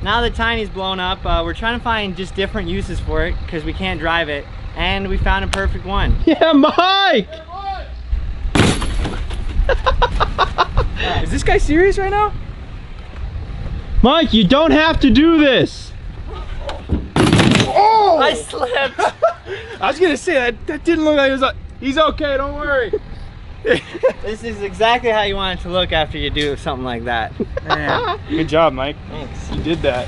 now the Tiny's blown up, we're trying to find just different uses for it because we can't drive it, and we found a perfect one. Yeah, Mike! Is this guy serious right now? Mike, you don't have to do this. Oh! I slipped. I was gonna say that didn't look like it was. He's okay. Don't worry. This is exactly how you want it to look after you do something like that. Man. Good job, Mike. Thanks. You did that.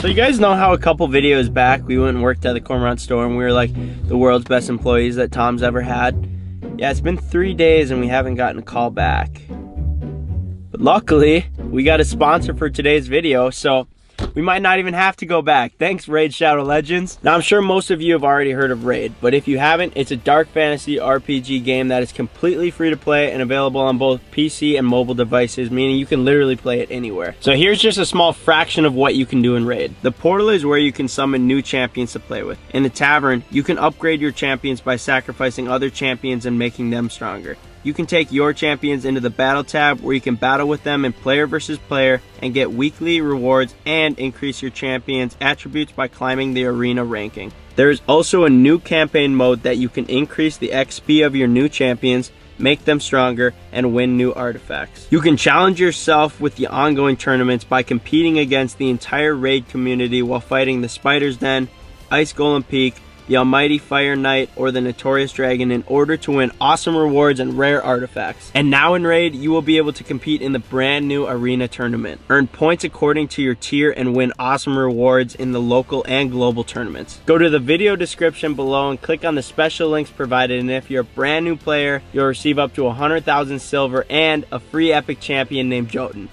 So you guys know how a couple videos back we went and worked at the Cormorant store and we were like the world's best employees that Tom's ever had? Yeah, it's been 3 days and we haven't gotten a call back. But luckily, we got a sponsor for today's video, so we might not even have to go back. Thanks, Raid Shadow Legends. Now, I'm sure most of you have already heard of Raid, but if you haven't, it's a dark fantasy RPG game that is completely free to play and available on both PC and mobile devices, meaning you can literally play it anywhere. So here's just a small fraction of what you can do in Raid. The portal is where you can summon new champions to play with. In the tavern, you can upgrade your champions by sacrificing other champions and making them stronger. You can take your champions into the battle tab where you can battle with them in player versus player and get weekly rewards and increase your champion's attributes by climbing the arena ranking. There is also a new campaign mode that you can increase the XP of your new champions, make them stronger, and win new artifacts. You can challenge yourself with the ongoing tournaments by competing against the entire Raid community while fighting the Spider's Den, Ice Golem Peak, the Almighty Fire Knight, or the Notorious Dragon in order to win awesome rewards and rare artifacts. And now in Raid, you will be able to compete in the brand new arena tournament. Earn points according to your tier and win awesome rewards in the local and global tournaments. Go to the video description below and click on the special links provided, and if you're a brand new player, you'll receive up to 100,000 silver and a free epic champion named Jotun.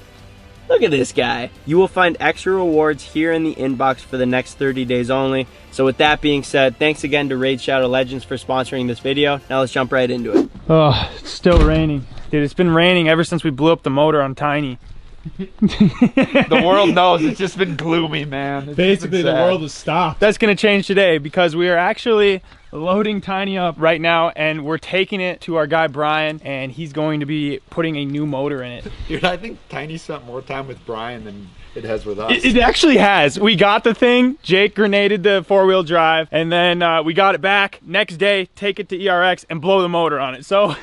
Look at this guy. You will find extra rewards here in the inbox for the next 30 days only. So with that being said, thanks again to Raid Shadow Legends for sponsoring this video. Now let's jump right into it. Oh, it's still raining. Dude, it's been raining ever since we blew up the motor on Tiny. The world knows it's just been gloomy, man. It's Basically, the world has stopped. That's gonna change today because we are actually loading Tiny up right now and we're taking it to our guy Brian, and he's going to be putting a new motor in it. Dude, I think Tiny spent more time with Brian than it has with us. It actually has. We got the thing, Jake grenaded the 4-wheel drive, and then we got it back. Next day, take it to ERX and blow the motor on it. So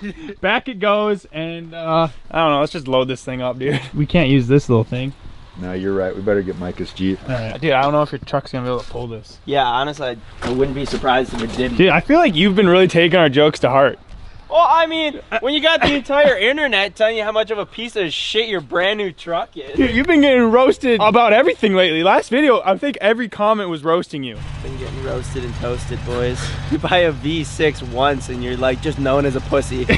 back it goes, and I don't know, let's just load this thing up, dude. We can't use this little thing. No, you're right. We better get Micah's Jeep. All right. Dude, I don't know if your truck's gonna be able to pull this. Yeah, honestly, I wouldn't be surprised if it didn't. Dude, I feel like you've been really taking our jokes to heart. Well, I mean, when you got the entire internet telling you how much of a piece of shit your brand new truck is. Dude, you've been getting roasted about everything lately. Last video, I think every comment was roasting you. Been getting roasted and toasted, boys. You buy a V6 once and you're like just known as a pussy.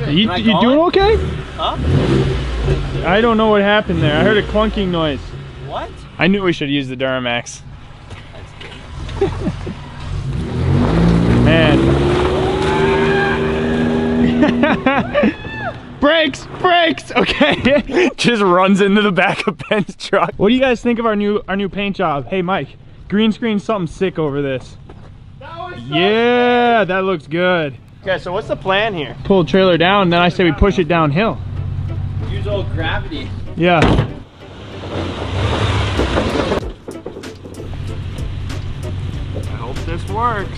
You doing okay? Huh? I don't know what happened there. I heard a clunking noise. What? I knew we should use the Duramax. Man. Brakes! Brakes! Okay. Just runs into the back of Ben's truck. What do you guys think of our new paint job? Hey Mike, green screen something sick over this. Yeah, that looks good. Okay, so what's the plan here? Pull the trailer down, and then I say we push it downhill. Use old gravity. Yeah. I hope this works.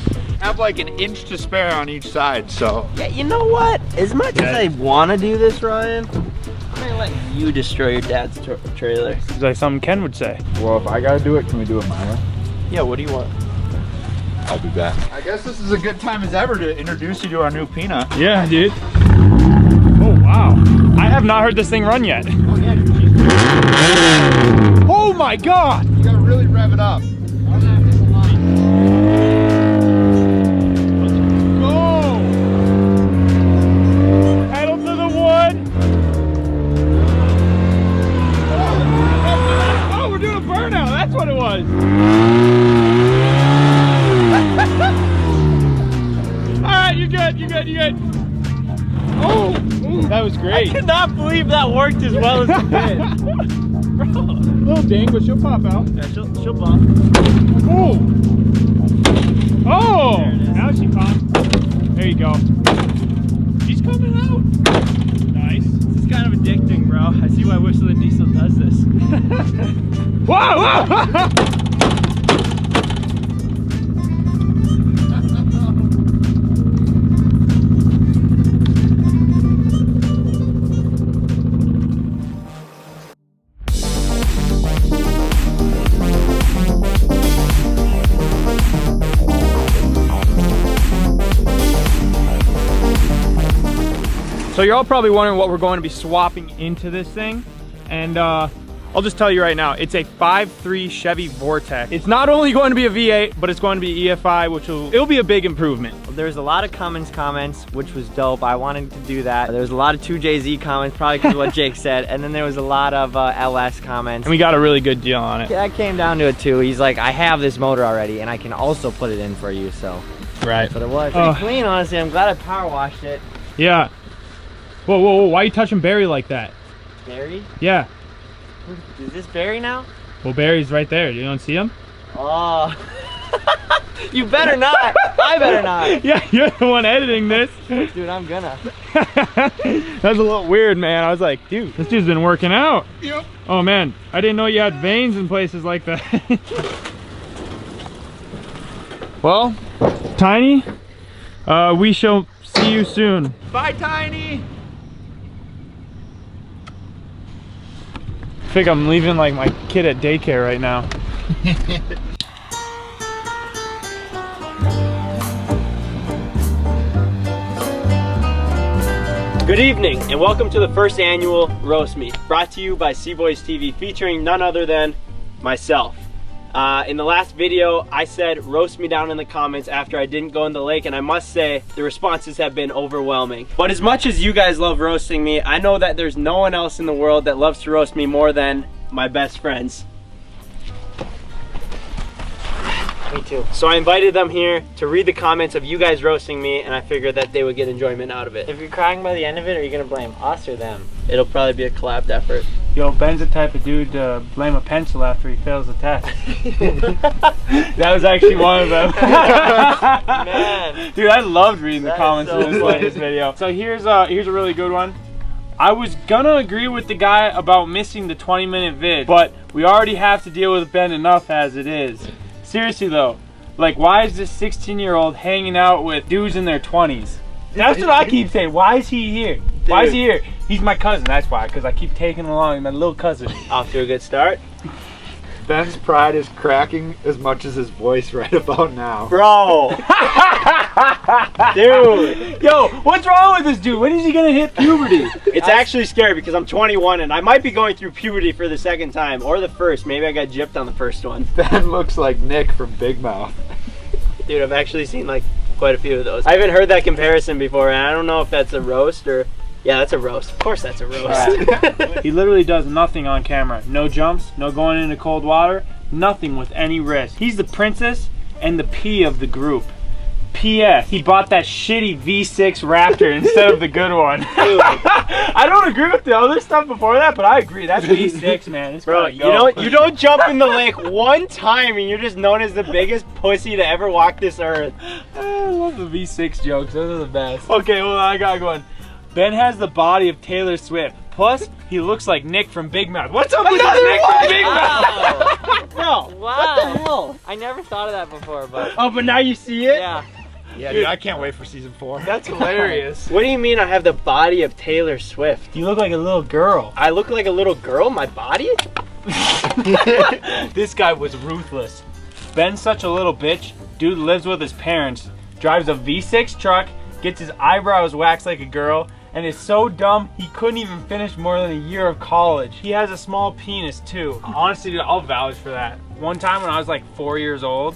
I have like an inch to spare on each side, so. Yeah, you know what? As much as I want to do this, Ryan, I'm gonna let you destroy your dad's trailer. It's like something Ken would say. Well, if I gotta do it, can we do it my way? Yeah, what do you want? I'll be back. I guess this is a good time as ever to introduce you to our new Peanut. Yeah, dude. Oh, wow. I have not heard this thing run yet. Oh, yeah, Oh my God! you gotta really rev it up. Go! Pedal to the wood. Oh, we're doing a burnout. That's what it was. Alright, you're good, you're good, you're good. Oh, that was great. I cannot believe that worked as well as it did. A little ding, but she'll pop out. Yeah, she'll bump. Oh! Oh! Now she popped. There you go. Whoa, whoa! So you're all probably wondering what we're going to be swapping into this thing, and I'll just tell you right now, it's a 5.3 Chevy Vortec. It's not only going to be a V8, but it's going to be EFI, which it'll be a big improvement. There's a lot of Cummins comments, which was dope. I wanted to do that. There was a lot of 2JZ comments, probably because of what Jake said, and then there was a lot of LS comments. And we got a really good deal on it. Yeah, I came down to it too. He's like, I have this motor already, and I can also put it in for you, so. Right. But it was pretty clean, honestly. I'm glad I power washed it. Yeah. Whoa, whoa, whoa, why are you touching Barry like that? Barry? Yeah. Is this Barry now? Well, Barry's right there. You don't see him? Oh. You better not. I better not. Yeah, you're the one editing this. Dude, I'm gonna. That was a little weird, man. I was like, dude, this dude's been working out. Yep. Oh, man. I didn't know you had veins in places like that. Well, Tiny, we shall see you soon. Bye, Tiny. I think I'm leaving like my kid at daycare right now. Good evening and welcome to the first annual Roast Me, brought to you by Seaboys TV, featuring none other than myself. In the last video, I said roast me down in the comments after I didn't go in the lake, and I must say the responses have been overwhelming. But as much as you guys love roasting me, I know that there's no one else in the world that loves to roast me more than my best friends. Me too. So I invited them here to read the comments of you guys roasting me, and I figured that they would get enjoyment out of it. If you're crying by the end of it, are you gonna blame us or them? It'll probably be a collabed effort. Yo, Ben's the type of dude to blame a pencil after he fails a test. That was actually one of them. Man. Dude, I loved reading the comments so of this latest video. So here's a really good one. I was gonna agree with the guy about missing the 20-minute vid, but we already have to deal with Ben enough as it is. Seriously though, like, why is this 16-year-old hanging out with dudes in their 20s? That's what I keep saying. Why is he here? Dude. Why is he here? He's my cousin, that's why, because I keep taking him along, my little cousin. Off to a good start. Ben's pride is cracking as much as his voice right about now. Bro! Dude! Yo, what's wrong with this dude? When is he gonna hit puberty? It's actually scary because I'm 21 and I might be going through puberty for the second time, or the first. Maybe I got gypped on the first one. Ben looks like Nick from Big Mouth. Dude, I've actually seen like quite a few of those. I haven't heard that comparison before, and I don't know if that's a roast or... Yeah, that's a roast. Of course that's a roast. He literally does nothing on camera. No jumps, no going into cold water, nothing with any risk. He's the princess and the P of the group. P.S. He bought that shitty V6 Raptor instead of the good one. I don't agree with the other stuff before that, but I agree. That's V6, man. It's Bro, you don't jump in the lake one time and you're just known as the biggest pussy to ever walk this earth. I love the V6 jokes. Those are the best. Okay, well, I got going. Ben has the body of Taylor Swift. Plus, he looks like Nick from Big Mouth. What's up with this Nick from Big Mouth? Bro, Wow. what the hell? I never thought of that before, but... Oh, but now you see it? Yeah. Yeah, dude, I can't wait for season 4. That's hilarious. What do you mean I have the body of Taylor Swift? You look like a little girl. I look like a little girl? My body? This guy was ruthless. Ben's such a little bitch. Dude lives with his parents, drives a V6 truck, gets his eyebrows waxed like a girl, and is so dumb he couldn't even finish more than a year of college. He has a small penis too. Honestly, dude, I'll vouch for that. One time when I was like 4 years old,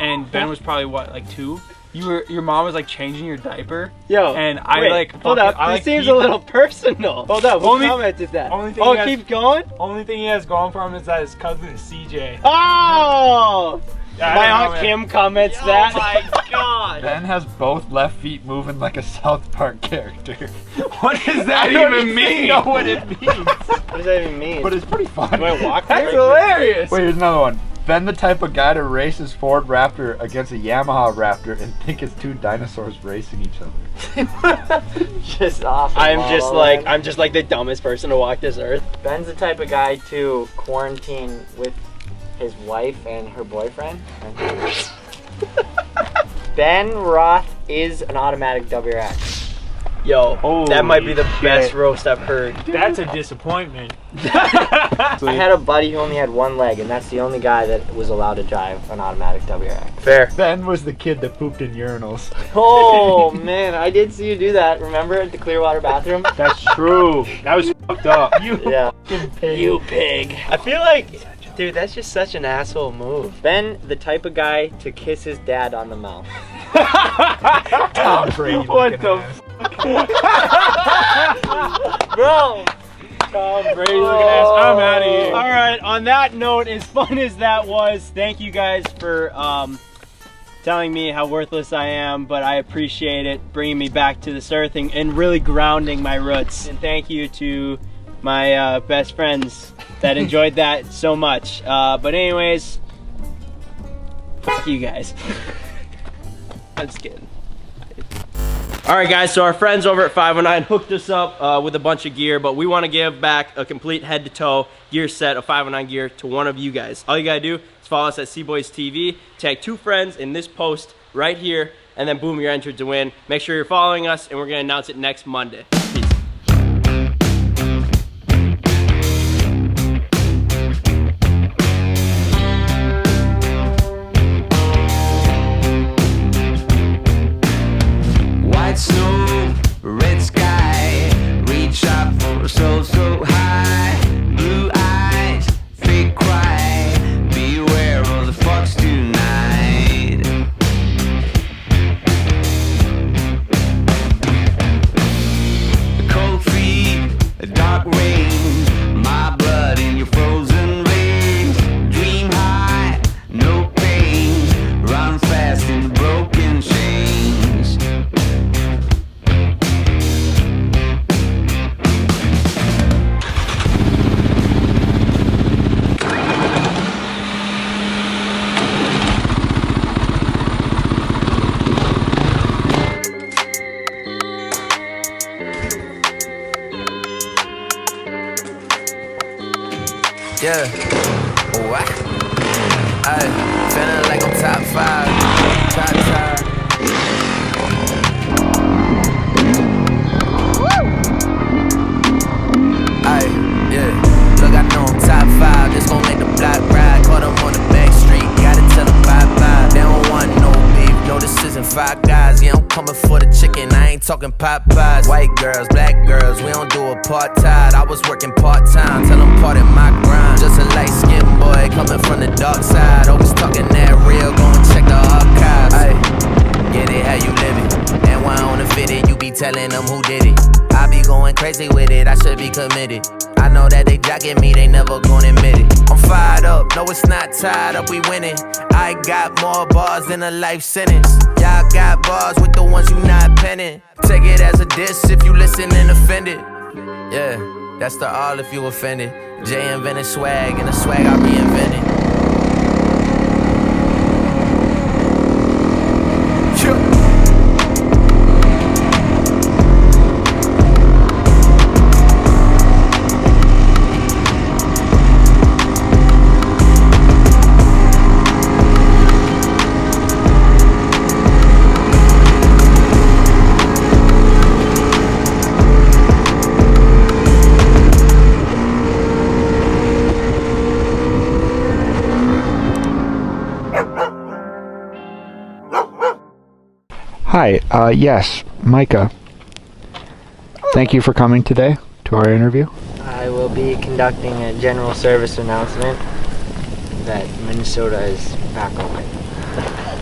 and Ben was probably what, like 2? Your mom was like changing your diaper. Yo, and I wait, like hold up. This seems a little personal. Hold up. What comment is that? Oh, keep going. Only thing he has going for him is that his cousin is CJ. Oh! My Aunt Kim comments that. Oh my god. Ben has both left feet moving like a South Park character. What does that even mean? I don't know what it means. What does that even mean? But it's pretty fun. Do I walk That's there? hilarious. Wait, here's another one. Ben the type of guy to race his Ford Raptor against a Yamaha Raptor and think it's two dinosaurs racing each other. Just awesome. I'm just like the dumbest person to walk this earth. Ben's the type of guy to quarantine with his wife and her boyfriend. Ben Roth is an automatic WRX. Yo, that might be the Holy best shit. roast I've heard. That's a disappointment. I had a buddy who only had one leg, and that's the only guy that was allowed to drive an automatic WRX. Fair. Ben was the kid that pooped in urinals. Oh man, I did see you do that. Remember at the Clearwater bathroom? That's true. That was fucked up. Yeah. Pig. You pig. I feel like, dude, that's just such an asshole move. Ben, the type of guy to kiss his dad on the mouth. Tom Brady. What looking the ass. Bro! Tom Brady looking ass. I'm out of here. All right, on that note, as fun as that was, thank you guys for telling me how worthless I am, but I appreciate it, bringing me back to this earth and really grounding my roots. And thank you to my best friends that enjoyed that so much. But anyways, fuck you guys. I'm just kidding. All right, guys, so our friends over at 509 hooked us up with a bunch of gear, but we want to give back a complete head-to-toe gear set of 509 gear to one of you guys. All you got to do is follow us at Seaboys TV, tag 2 friends in this post right here, and then boom, you're entered to win. Make sure you're following us, and we're going to announce it next Monday. Peace. White snow, red sky, reach up for so high. Blue eyes, fake cry, beware of the fox tonight. Cold feet, a dark rain, my blood in your frozen veins. Dream high, no pain, run fast in the broken chains. Yeah. What? Ay, feeling like I'm top 5. Top tier. Ay, yeah. Look, I know I'm top 5. Just gon' make the block ride. Caught them on the back street. Gotta tell them bye-bye. They don't want no beef. No, this isn't Five Guys. Yeah, I'm coming for the chicken. I ain't talking Popeyes. White girls, black girls. We don't do apartheid. I was working part-time. Tell them part in my grind. Just a light-skinned boy coming from the dark side. Always talking that real. Go and check the archives. Ay, get it how you live it. And when on the fitted, you be telling them who did it. I be going crazy with it. I should be committed. I know that they jocking me, they never gonna admit it. I'm fired up, no it's not tied up, we winning. I got more bars than a life sentence. Y'all got bars with the ones you not penning. Take it as a diss if you listen and offended. Yeah, that's the all if you offended. Jay invented swag, and the swag I reinvented. Yeah. Hi, yes, Micah. Thank you for coming today to our interview. I will be conducting a general service announcement that Minnesota is back open.